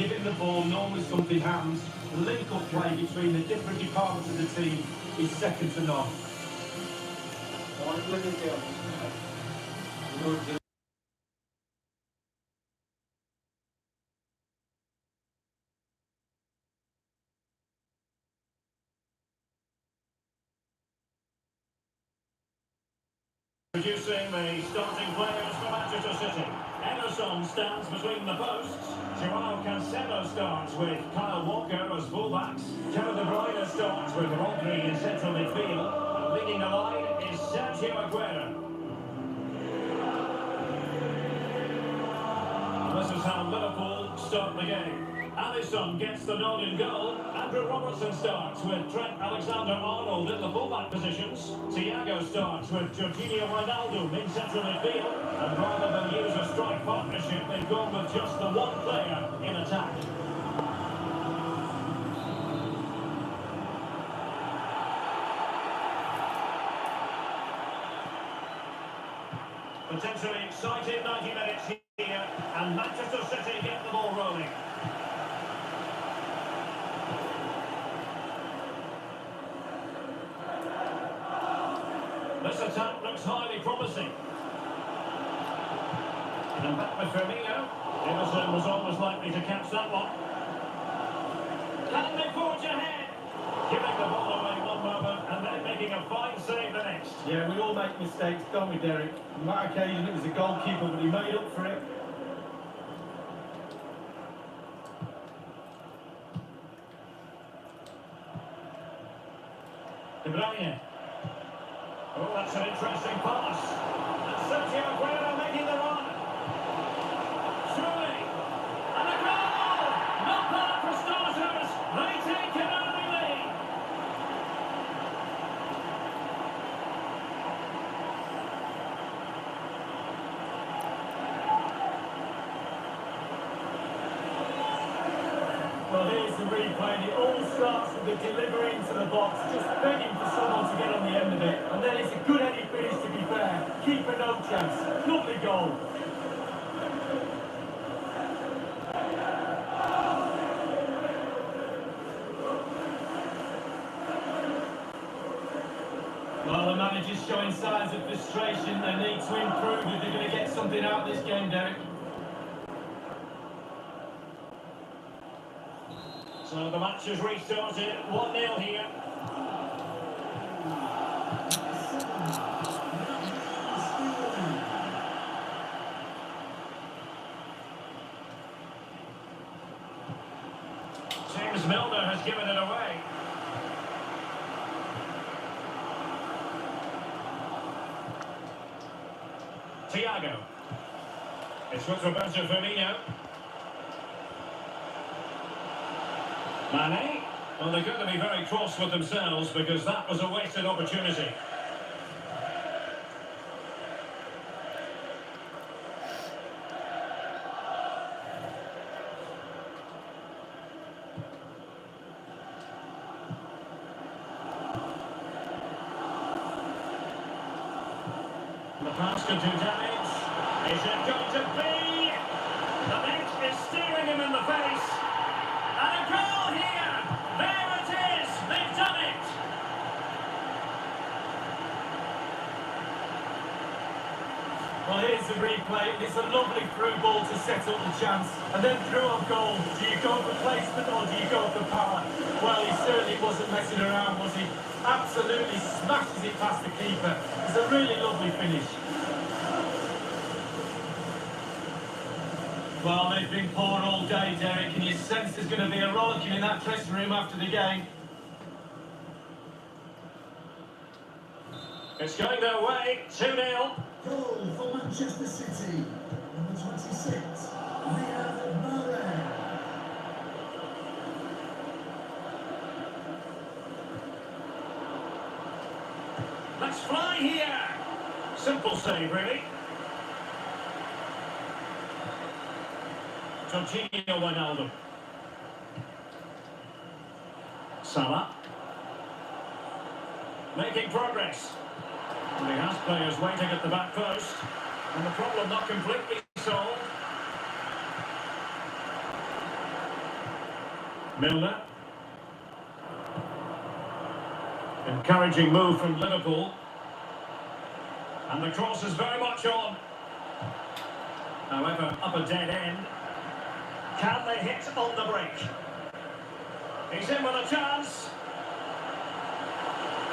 giving the ball normally something happens. The link-up play between the different departments of the team is second to none. Producing the starting players for Manchester City. Ederson stands between the posts. Joao Cancelo starts with Kyle Walker as fullbacks. Kevin De Bruyne starts with Rodri in central midfield. And leading the line is Sergio Aguero. And this is how Liverpool start the game. Alisson gets the nod in goal. Andrew Robertson starts with Trent Alexander-Arnold in the fullback positions. Thiago starts with Jorginho Wijnaldum in central midfield. And rather than use a strike partnership, they've gone with just the one player in attack. Potentially exciting 90 minutes here, and Manchester City get the ball rolling. This attack looks highly promising. And back with Firmino. Ederson was almost likely to catch that one. Can they forge ahead? Giving the ball away one moment and then making a fine save the next. Yeah, we all make mistakes, don't we, Derek? On that occasion, it was the goalkeeper, but he made up for it. De Bruyne. Oh, that's an interesting pass. And Sergio Aguero making the run. Surely. And a goal! Not bad for starters. They take an early lead. Well, here's the replay, and it all starts with the delivery into the box, just begging for someone to get on the end of it, and then it's a good headed finish, to be fair. Keeper no chance. Lovely goal. Well, the manager's showing signs of frustration. They need to improve if they're going to get something out of this game, Derek. So the match has restarted, 1-0 here. James Milner has given it away. Thiago. It's with Roberto Firmino. Mane. Well, they're going to be very cross with themselves because that was a wasted opportunity. The pass could do damage. Is it going to be? The net is staring him in the face. And a goal here! There it is! They've done it! Well, here's the replay. It's a lovely through ball to set up the chance. And then through on goal. Do you go for placement or do you go for power? Well, he certainly wasn't messing around, was he? Absolutely smashes it past the keeper. It's a really lovely finish. Well, they've been poor all day, Derek, and you sense there's going to be a rollicking in that dressing room after the game. It's going their way, 2-0. Goal for Manchester City, number 26, Riyad Mahrez. Let's fly here! Simple save, really. Jorginho Wijnaldum. Salah. Making progress. And he has players waiting at the back post. And the problem not completely solved. Milner. Encouraging move from Liverpool. And the cross is very much on. However, up a dead end. Can they hit on the break? He's in with a chance.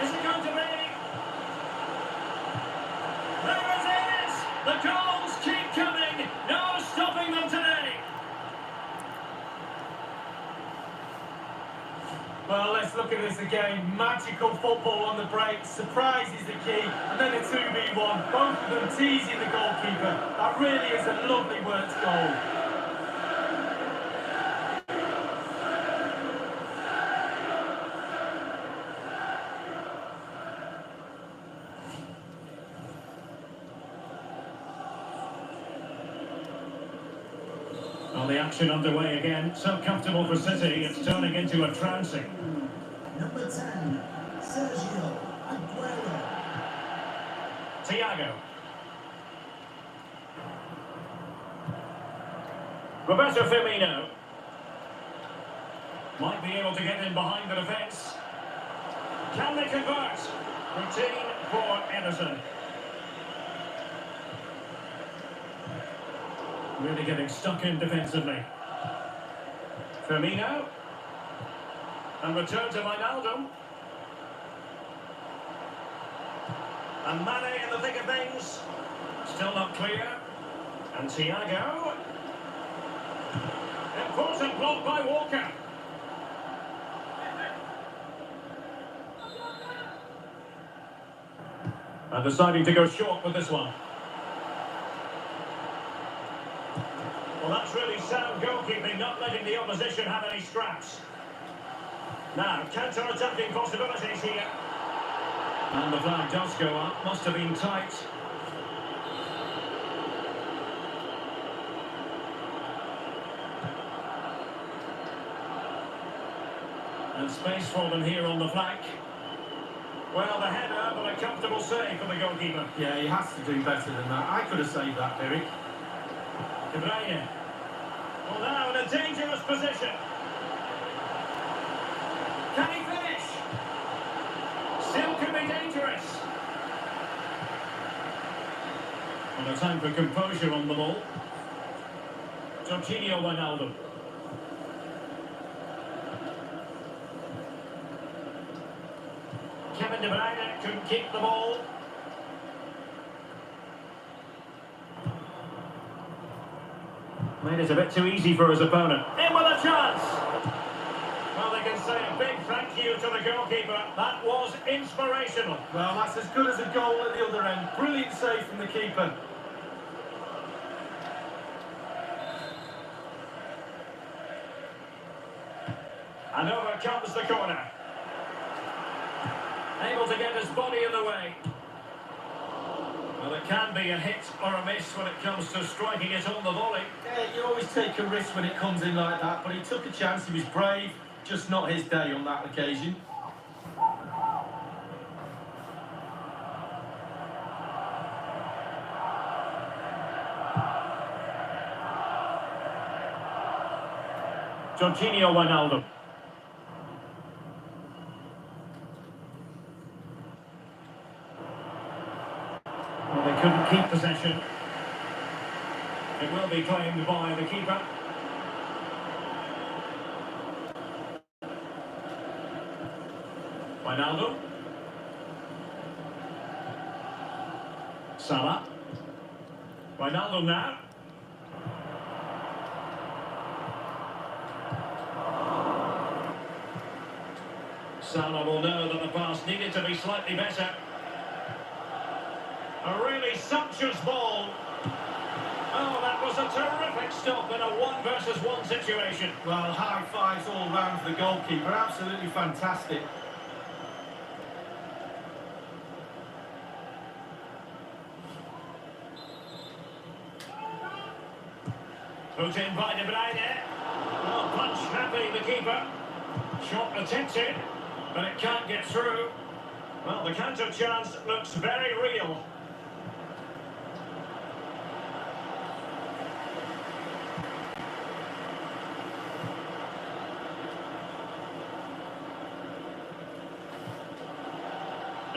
Is it going to be? There it is! The goals keep coming. No stopping them today. Well, let's look at this again. Magical football on the break. Surprise is the key. And then a 2v1. Both of them teasing the goalkeeper. That really is a lovely worked goal. Well, the action underway again. So comfortable for City, it's turning into a trouncing. Number 10, Sergio Aguero. Thiago. Roberto Firmino. Might be able to get in behind the defence. Can they convert? Routine for Ederson. Really getting stuck in defensively. Firmino. And return to Wijnaldum. And Mane in the thick of things. Still not clear. And Thiago. Important block by Walker. And deciding to go short with this one. Well, that's really sound goalkeeping, not letting the opposition have any scraps. Now, counter-attacking possibilities here. And the flag does go up. Must have been tight. And space for them here on the flank. Well, the header, but a comfortable save for the goalkeeper. Yeah, he has to do better than that. I could have saved that, Eric. De Bruyne. Well, now in a dangerous position. Can he finish? Still can be dangerous. Well, a time for composure on the ball. Jorginho Wijnaldum. Kevin De Bruyne couldn't keep the ball. Made it a bit too easy for his opponent. In with a chance! Well, they can say a big thank you to the goalkeeper. That was inspirational. Well, that's as good as a goal at the other end. Brilliant save from the keeper. And over comes the corner. Able to get his body in the way. Well, it can be a hit or a miss when it comes to striking it on the volley. Yeah, you always take a risk when it comes in like that, but he took a chance, he was brave, just not his day on that occasion. Jorginho Wijnaldum. Well, they couldn't keep possession. It will be claimed by the keeper. Wijnaldum. Salah. Wijnaldum now. Salah will know that the pass needed to be slightly better. A really sumptuous ball. Oh, that was a terrific stop in a 1-versus-1 situation. Well, high fives all round for the goalkeeper, absolutely fantastic. Put in by De Bruyne. Oh, punch happy, the keeper. Shot attempted, but it can't get through. Well, the counter chance looks very real.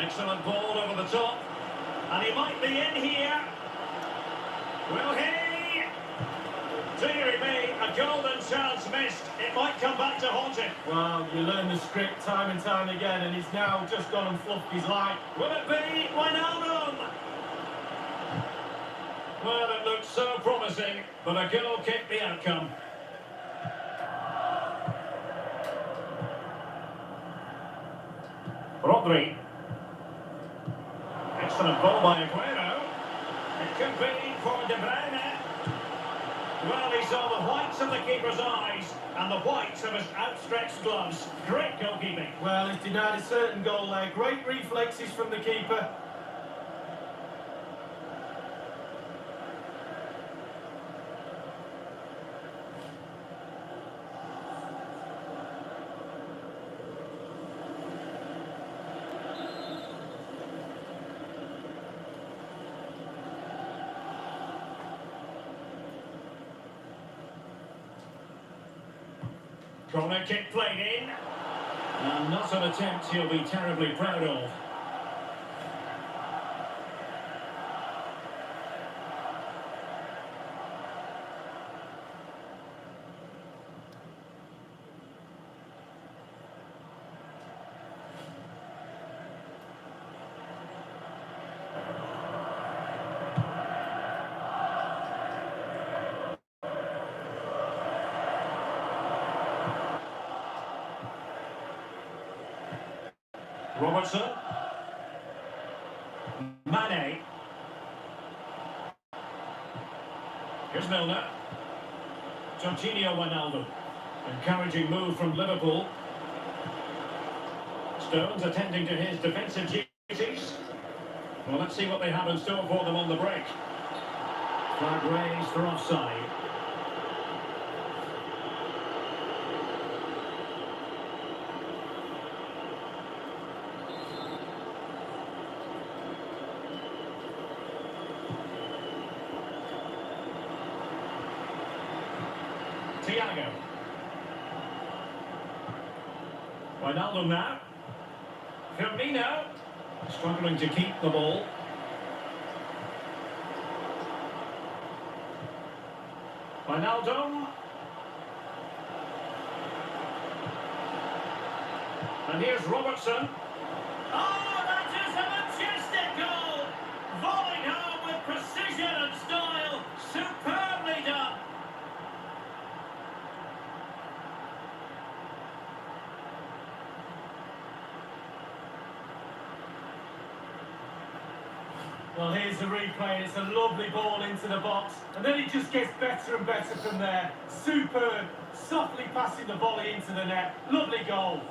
Excellent ball over the top. And he might be in here. Will he? Deary me, a golden chance missed. It might come back to haunt him. Well, you learn the script time and time again, and he's now just gone and fluffed his line. Will it be Wijnaldum? Well, it looked so promising, but a goal kicked the outcome. Rodri. Excellent ball by Aguero. It could be for De Bruyne. Well, he saw the whites of the keeper's eyes and the whites of his outstretched gloves. Great goalkeeping. Well, he's denied a certain goal there. Great reflexes from the keeper. Corner kick played in. And not an attempt he'll be terribly proud of. Robertson. Mane. Here's Milner. Jorginho Wijnaldum. Encouraging move from Liverpool. Stones attending to his defensive duties. Well, let's see what they have in store for them on the break. Flag raised for offside. Thiago. Wijnaldum now. Firmino. Struggling to keep the ball. Wijnaldum. And here's Robertson. Oh, that is a majestic goal! Volleyed home with precision and style. Superbly done. Well, here's the replay, and it's a lovely ball into the box. And then it just gets better and better from there. Superb, softly passing the volley into the net. Lovely goal.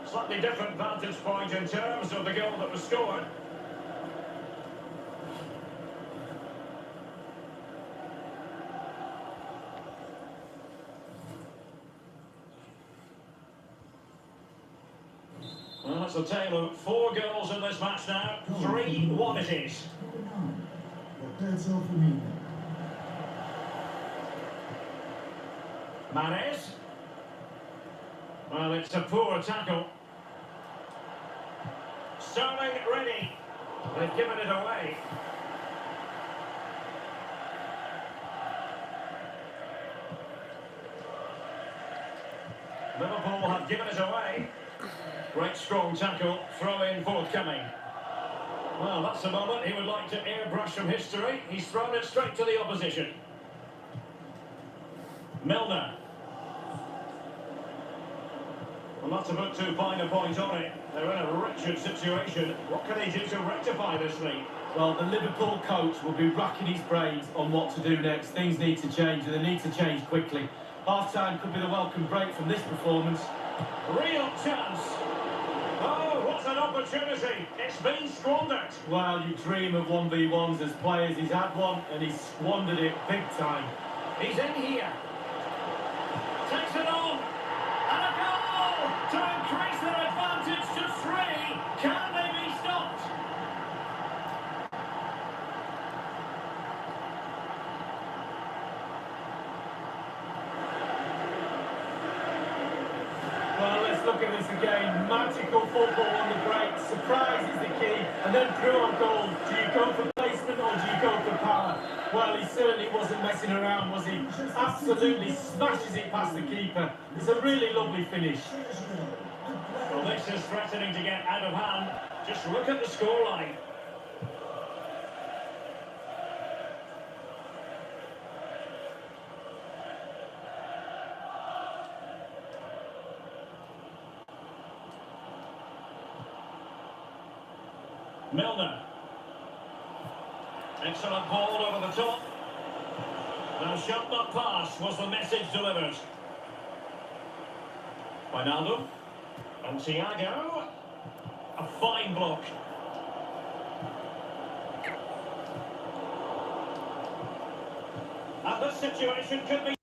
Slightly different vantage point in terms of the goal that was scored. Well, that's a tale of 4 goals in this match now. 3-1 it is. Mahrez. Well, it's a poor tackle. Sterling ready. They've given it away. Liverpool have given it away. Great strong tackle, throw in forthcoming. Well, that's a moment he would like to airbrush from history. He's thrown it straight to the opposition. Milner. Well, not to put too fine a point on it. They're in a wretched situation. What can they do to rectify this lead? Well, the Liverpool coach will be racking his brains on what to do next. Things need to change, and they need to change quickly. Half-time could be the welcome break from this performance. Real chance. Oh, what an opportunity. It's been squandered. Well, you dream of 1v1s as players. He's had one, and he's squandered it big time. He's in here. Takes it on. And a goal to increase their advantage to 3. Can they be stopped? Well, let's look at this again. Magical football on the break. Surprise is the key. And then through on goal. Do you go for placement or do you go for power? Well, he certainly wasn't messing around, was he? Absolutely smashes it past the keeper. It's a really lovely finish. Well, this is threatening to get out of hand. Just look at the scoreline. Milner. Excellent ball over the top. Now shot not pass was the message delivered. Wijnaldum. And Thiago. A fine block. And this situation could be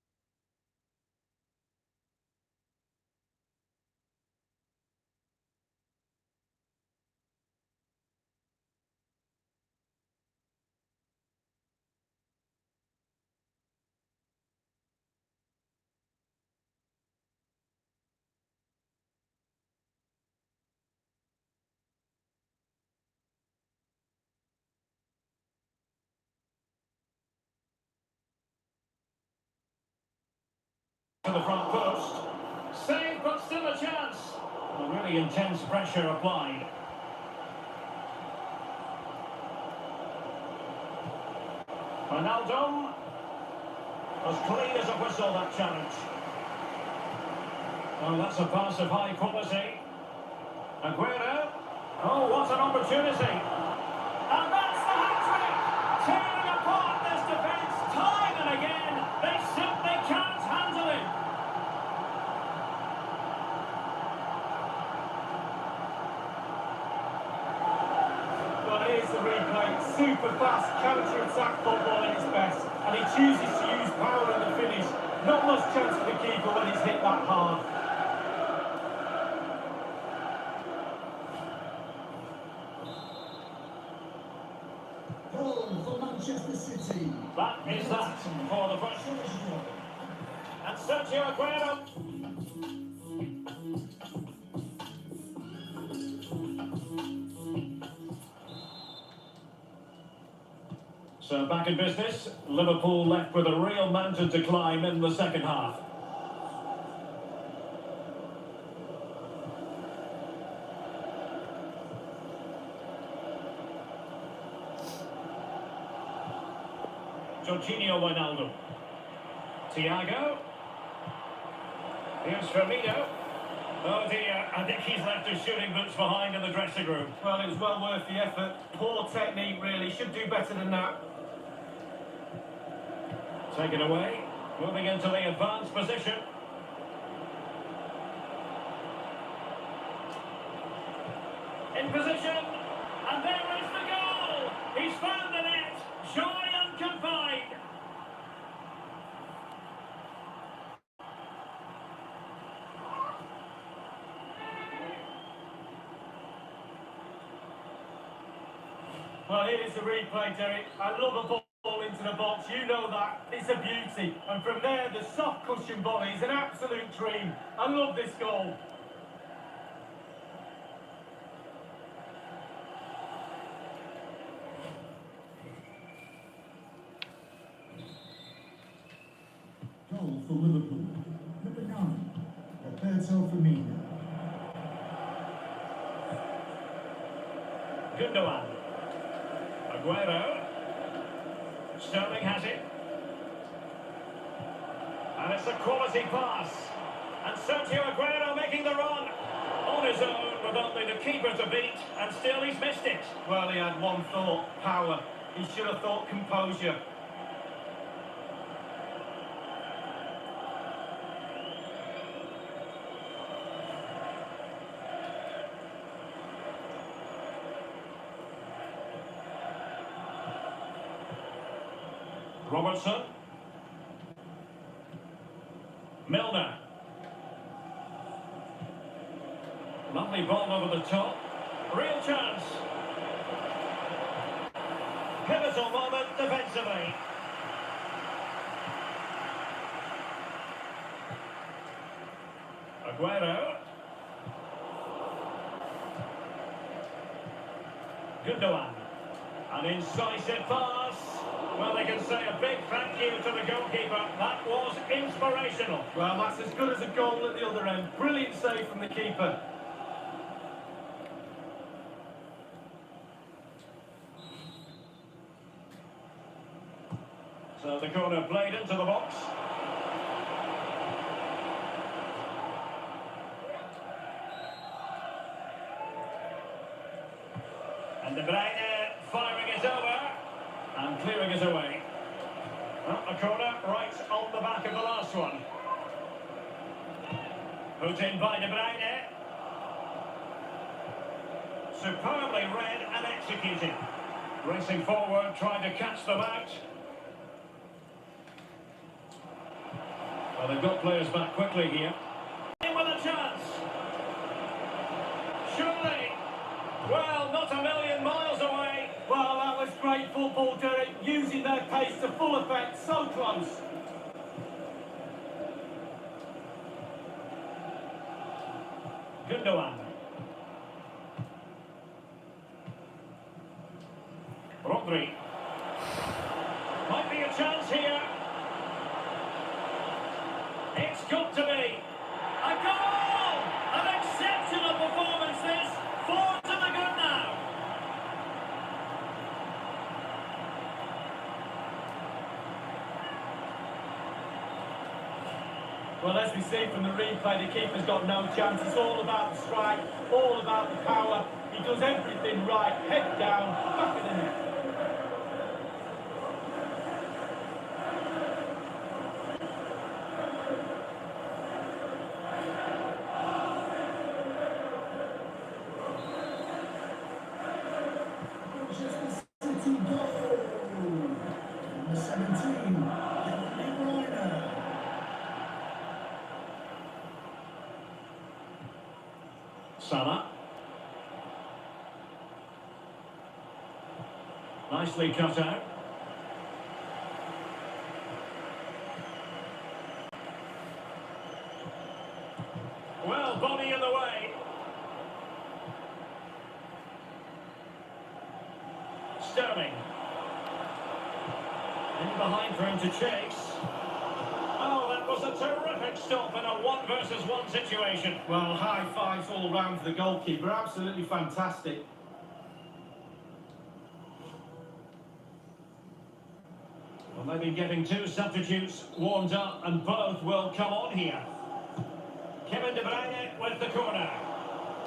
to the front post. Save, but still a chance. A really intense pressure applied. Wijnaldum. As clean as a whistle, that challenge. Oh, that's a pass of high quality. Aguero. Oh, what an opportunity. And that's the hat-trick. Tearing apart this defence time and again. They simply can't handle him. Well, here's the replay. Super fast counter-attack football at its best. And he chooses to use power in the finish. Not much chance for the keeper when he's hit that hard. Goal for Manchester City. That is that for the first. And Sergio Aguero. So back in business, Liverpool left with a real mountain to climb in the second half. Jorginho Wijnaldum. Thiago. Here's Firmino. Oh dear, I think he's left his shooting boots behind in the dressing room. Well, it was well worth the effort. Poor technique, really. Should do better than that. Taken away, moving into the advanced position. In position, and there is the goal! He's found the net, joy unconfined. Well, here's the replay, Derek. I love a ball into the box. You know that. It's a beauty. And from there, the soft cushion volley is an absolute dream. I love this goal. Goal for Liverpool. Number 9, Roberto Firmino. Gundogan. Aguero. Sterling has it. And it's a quality pass. And Sergio Aguero making the run. On his own, with only the keeper to beat, and still he's missed it. Well, he had one thought, power. He should have thought composure. Robertson. Milner. Lovely ball over the top. Real chance. Pivotal moment defensively. Aguero. Gundogan. An incisive pass. Well, they can say a big thank you to the goalkeeper. That was inspirational. Well, that's as good as a goal at the other end. Brilliant save from the keeper. So the corner played into the box. And De Bruyne firing it over and clearing it away. Well, a corner right on the back of the last one. Put in by De Bruyne. Superbly read and executed. Racing forward, trying to catch them out. Well, they've got players back quickly here. In with a chance. Surely. Well, not a million miles away. Well, that was great football, Derek. Using their pace to full effect. So close. Gundogan. Rodri. Might be a chance here. It's got to be. A goal! An exceptional performance this. 4 to the good now. Well, as we see from the replay, the keeper's got no chance. It's all about the strike, all about the power. He does everything right. Head down, back of the net. Manchester City goal. Number 17, De Bruyne. Salah. Nicely cut out. Well, body in the way. Sterling. In behind for him to chase. Oh, that was a terrific stop in a 1 versus 1 situation. Well, high fives all round for the goalkeeper. Absolutely fantastic. Well, maybe getting 2 substitutes warmed up and both will come on here. Kevin De Bruyne with the corner.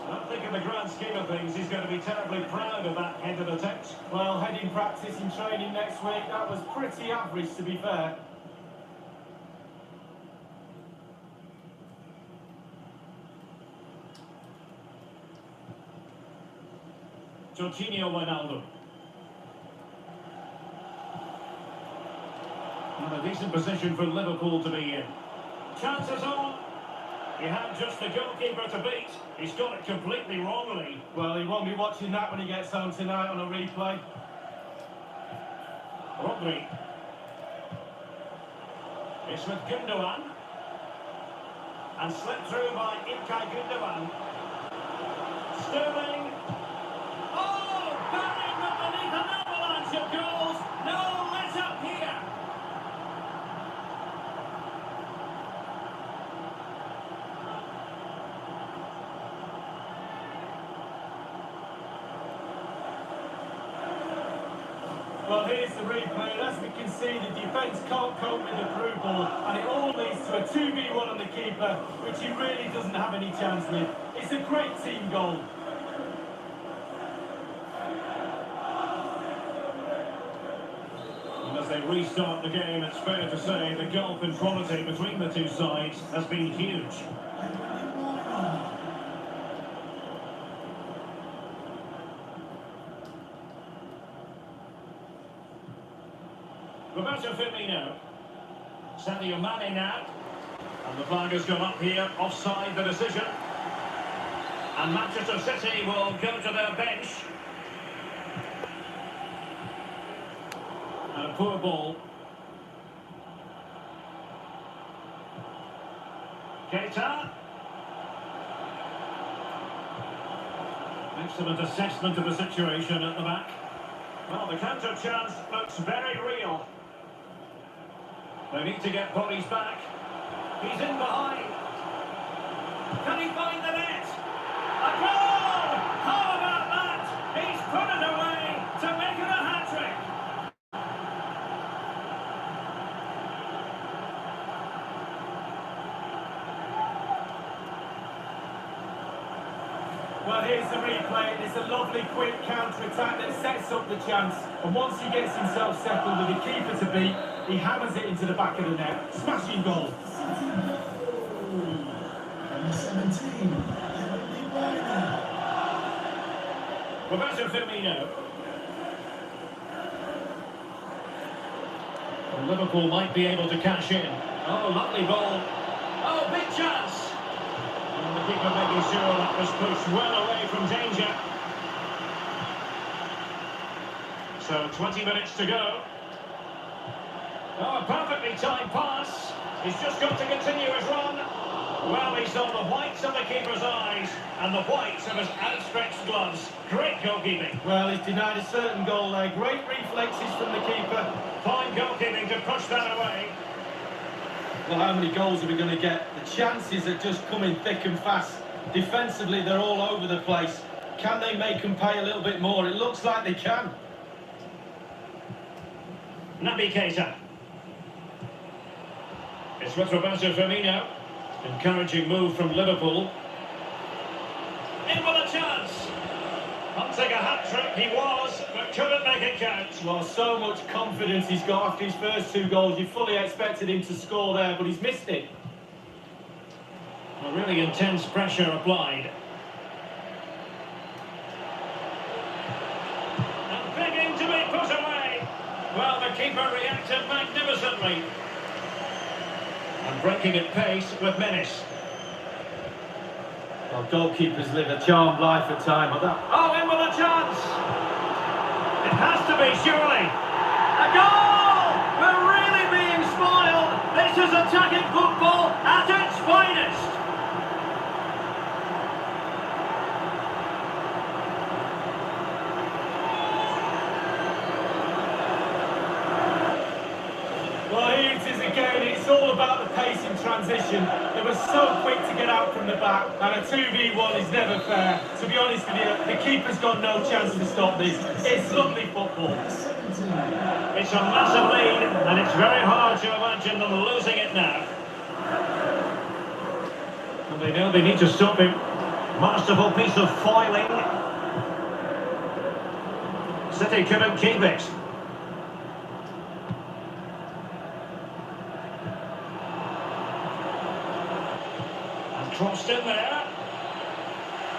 I think in the grand scheme of things, he's going to be terribly proud of that headed attempt. Well, heading practice and training next week, that was pretty average, to be fair. Jorginho Wijnaldum. And a decent position for Liverpool to be in. Chances on. He had just the goalkeeper to beat. He's got it completely wrongly. Well, he won't be watching that when he gets home tonight on a replay. Rodri. It's with Gundogan. And slipped through by Ilkay Gundogan. Sterling. Oh, buried underneath an avalanche of goals. No let up here. Well, here's the replay, and as we can see, the defence can't cope with the through ball, and it all leads to a 2v1 on the keeper, which he really doesn't have any chance with. It's a great team goal. And as they restart the game, it's fair to say the gulf in quality between the two sides has been huge. Roberto Firmino. Sadio Mane now. And the flag has gone up here, offside the decision. And Manchester City will go to their bench. And a poor ball. Keita. Excellent assessment of the situation at the back. Well, the counter chance looks very real. They need to get bodies back. He's in behind. Can he find the net? A goal! How about that? He's put it away to make it a hat-trick. Well, here's the replay, and it's a lovely quick counter-attack that sets up the chance. And once he gets himself settled with the keeper to beat, he hammers it into the back of the net. Smashing goal. Number 17, Roberto Firmino. Well, Liverpool might be able to cash in. Oh, lovely ball. Oh, big chance. And the keeper making sure that was pushed well away from danger. So 20 minutes to go. Oh, a perfectly timed pass. He's just got to continue his run. Well, he saw the whites of the keeper's eyes and the whites of his outstretched gloves. Great goalkeeping. Well, he's denied a certain goal there. Great reflexes from the keeper. Fine goalkeeping to push that away. Well, how many goals are we going to get? The chances are just coming thick and fast. Defensively, they're all over the place. Can they make them pay a little bit more? It looks like they can. Naby Keita. It's with Roberto Firmino. Encouraging move from Liverpool. In with a chance. Hunting a hat-trick he was, but couldn't make it count. Well, so much confidence he's got after his first two goals. You fully expected him to score there, but he's missed it. A really intense pressure applied. And begging to be put away. Well, the keeper reacted magnificently. And breaking at pace with menace. Well, goalkeepers live a charmed life at times. Oh, in with a chance! It has to be, surely! A goal! We're really being spoiled! This is attacking football at its finest! Well, here it is again. It's all about the pace in transition. They were so quick to get out from the back, and a 2v1 is never fair. To be honest with you, the keeper's got no chance to stop this. It's lovely football. It's a massive lead, and it's very hard to imagine them losing it now. And they know they need to stop him. Masterful piece of foiling. City couldn't keep it. Crossed in there,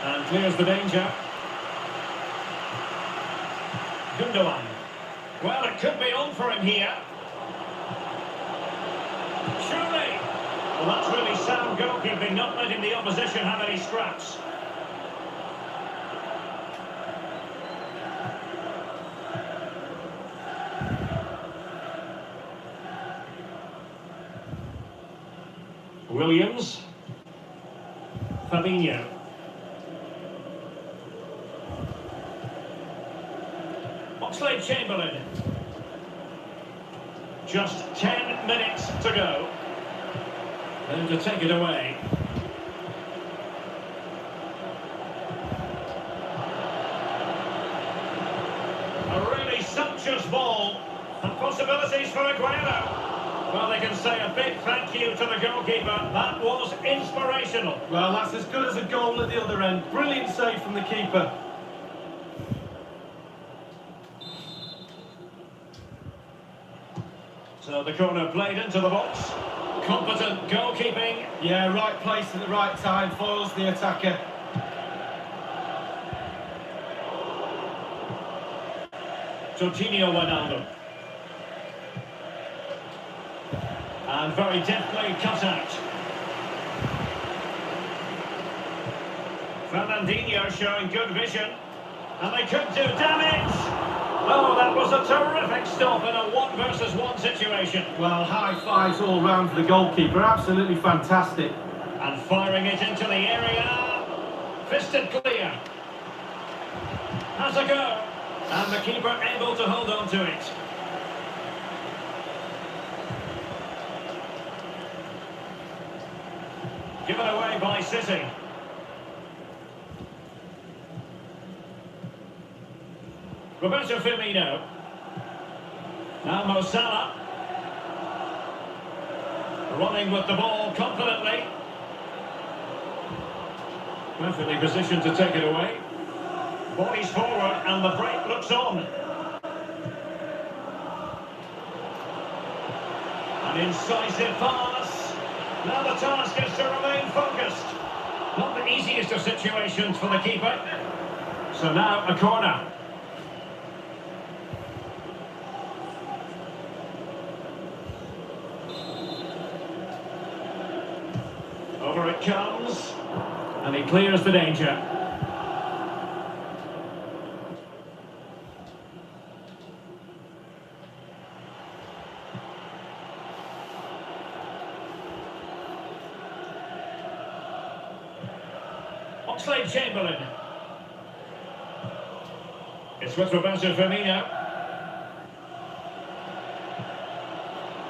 and clears the danger. Gundogan. Well, it could be on for him here. Surely. Well, that's really sound goalkeeping, not letting the opposition have any scraps. Williams. Fabinho. Oxlade-Chamberlain. Just 10 minutes to go. And to take it away. A really sumptuous ball. And possibilities for Aguero. Well, they can say a big thank you to the goalkeeper. That was inspirational. Well, that's as good as a goal at the other end. Brilliant save from the keeper. So the corner played into the box. Competent goalkeeping. Yeah, right place at the right time. Foils the attacker. Jorginho Wijnaldum. And very deftly cut out. Fernandinho showing good vision. And they could do damage. Oh, that was a terrific stop in a 1 versus 1 situation. Well, high fives all round for the goalkeeper. Absolutely fantastic. And firing it into the area. Fisted clear. has a go. And the keeper able to hold on to it. Given away by City. Roberto Firmino. Now Mo Salah. Running with the ball confidently. Perfectly positioned to take it away. Bodies forward and the break looks on. An incisive pass. Now the task is to remain focused. Not the easiest of situations for the keeper. So now a corner. Over it comes. And he clears the danger. Oxlade-Chamberlain. It's with Roberto Firmino.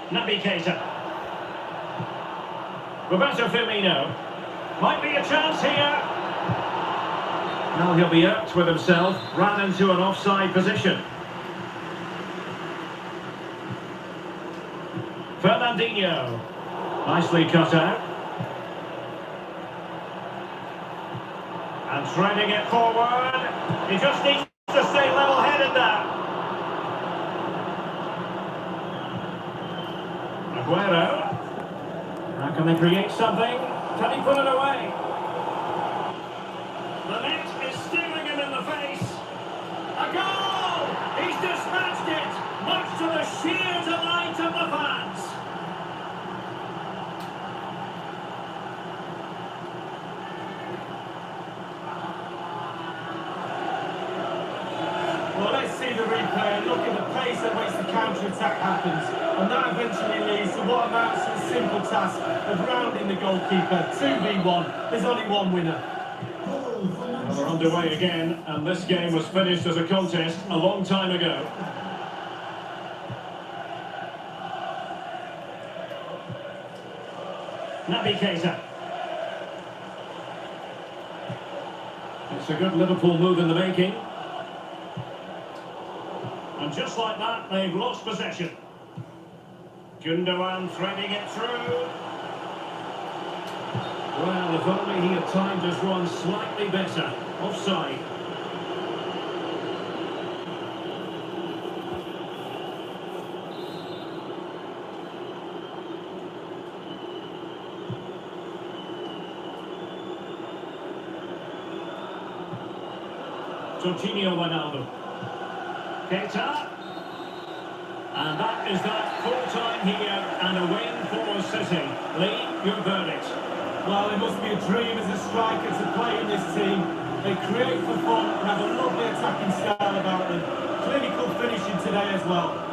Naby Keita. Roberto Firmino. Might be a chance here. Now he'll be irked with himself. Ran into an offside position. Fernandinho. Nicely cut out. And threading it forward. He just needs to stay level-headed there. Aguero. How can they create something? Can he put it away? The net is staring him in the face. A goal! He's dispatched it, much to the sheer delight of the fans. Well, let's see the replay and look at the pace at which the counter-attack happens. And that eventually leads to what amounts to the simple task of rounding the goalkeeper. 2v1. There's only one winner. Well, we're underway again, and this game was finished as a contest a long time ago. Naby Keita. It's a good Liverpool move in the making. And just like that, they've lost possession. Gundogan threading it through. Well, if only he had timed his run slightly better. Offside. Jorginho Wijnaldum. Keita. And that is that full-time here and a win for City. Lee, your verdict. Well, it must be a dream as a striker to play in this team. They create for fun and have a lovely attacking style about them. Clinical finishing today as well.